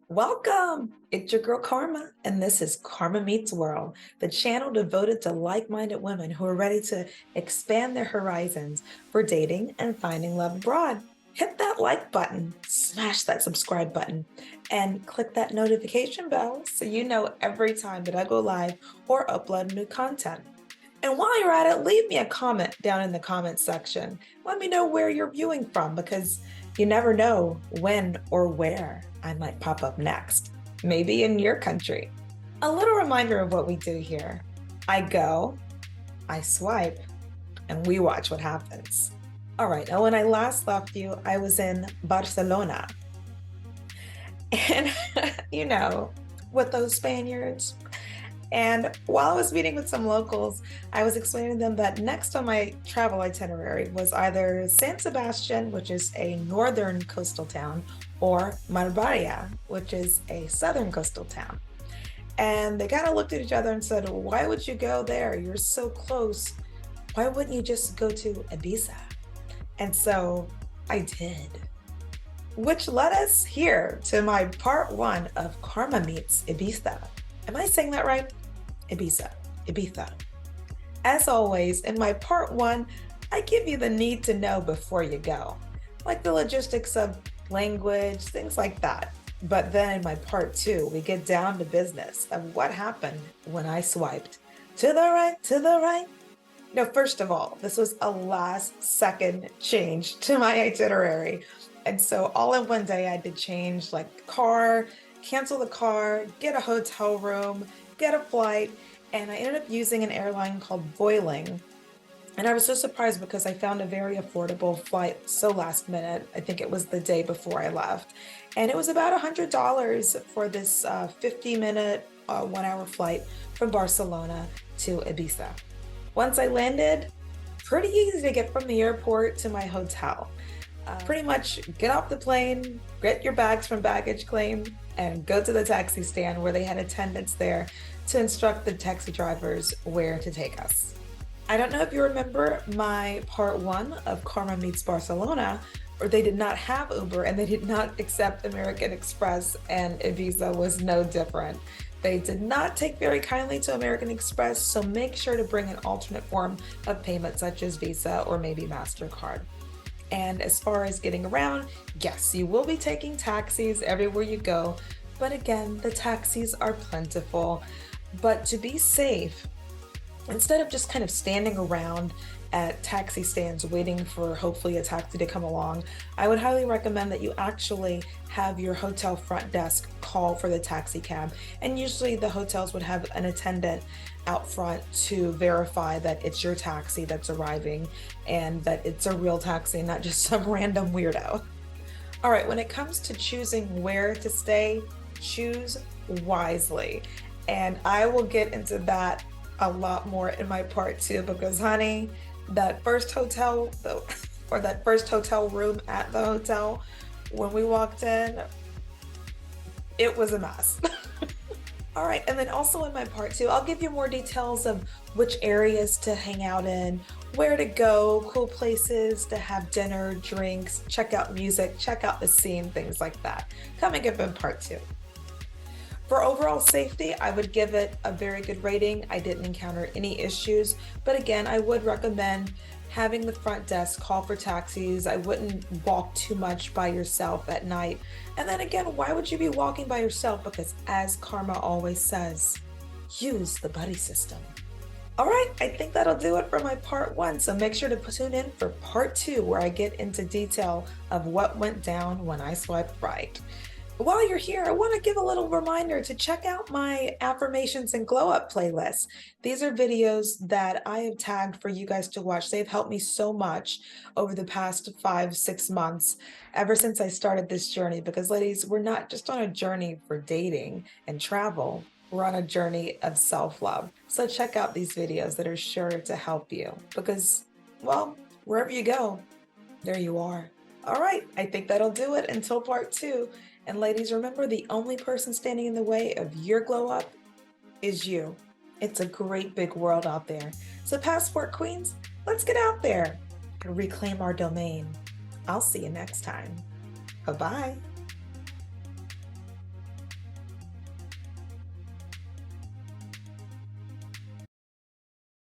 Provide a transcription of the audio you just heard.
Welcome! It's your girl Karma, and this is Karma Meets World, the channel devoted to like-minded women who are ready to expand their horizons for dating and finding love abroad. Hit that like button, smash that subscribe button, and click that notification bell so you know every time that I go live or upload new content. And while you're at it, leave me a comment down in the comment section. Let me know where you're viewing from because you never know when or where I might pop up next. Maybe in your country. A little reminder of what we do here. I go, I swipe, and we watch what happens. All right, now when I last left you, I was in Barcelona. And, with those Spaniards, and while I was meeting with some locals, I was explaining to them that next on my travel itinerary was either San Sebastian, which is a northern coastal town, or Marbella, which is a southern coastal town. And they kind of looked at each other and said, why would you go there? You're so close. Why wouldn't you just go to Ibiza? And so I did. Which led us here to my part one of Karma Meets Ibiza. Am I saying that right? Ibiza. As always, in my part one, I give you the need to know before you go, like the logistics of language, things like that. But then in my part two, we get down to business of what happened when I swiped to the right. No, first of all, this was a last second change to my itinerary. And so all in one day I had to change like car, cancel the car, get a hotel room, get a flight, and I ended up using an airline called Vueling. And I was so surprised because I found a very affordable flight so last minute. I think it was the day before I left. And it was about $100 for this 50-minute, 1-hour flight from Barcelona to Ibiza. Once I landed, pretty easy to get from the airport to my hotel. Pretty much get off the plane, get your bags from baggage claim, and go to the taxi stand where they had attendants there to instruct the taxi drivers where to take us. I don't know if you remember my part one of Karma Meets Barcelona, or they did not have Uber and they did not accept American Express, and Ibiza was no different. They did not take very kindly to American Express, so make sure to bring an alternate form of payment such as Visa or maybe MasterCard. And as far as getting around, yes, you will be taking taxis everywhere you go. But again, the taxis are plentiful. But to be safe, instead of just kind of standing around at taxi stands waiting for hopefully a taxi to come along, I would highly recommend that you actually have your hotel front desk call for the taxi cab. And usually the hotels would have an attendant out front to verify that it's your taxi that's arriving and that it's a real taxi, not just some random weirdo. All right, when it comes to choosing where to stay, choose wisely. And I will get into that a lot more in my part two because, honey, that first hotel or that first hotel room at the hotel, when we walked in, it was a mess. All right, and then also in my part two, I'll give you more details of which areas to hang out in, where to go, cool places to have dinner, drinks, check out music, check out the scene, things like that. Coming up in part two. For overall safety, I would give it a very good rating. I didn't encounter any issues, but again, I would recommend having the front desk call for taxis. I wouldn't walk too much by yourself at night. And then again, why would you be walking by yourself? Because as Karma always says, use the buddy system. All right, I think that'll do it for my part one. So make sure to tune in for part two, where I get into detail of what went down when I swiped right. While you're here, I want to give a little reminder to check out my affirmations and glow up playlist. These are videos that I have tagged for you guys to watch. They've helped me so much over the past 5-6 months, ever since I started this journey, because ladies, we're not just on a journey for dating and travel. We're on a journey of self-love. So check out these videos that are sure to help you because, well, wherever you go, there you are. All right, I think that'll do it until part two. And ladies, remember, the only person standing in the way of your glow up is you. It's a great big world out there. So passport queens, let's get out there and reclaim our domain. I'll see you next time. Bye-bye.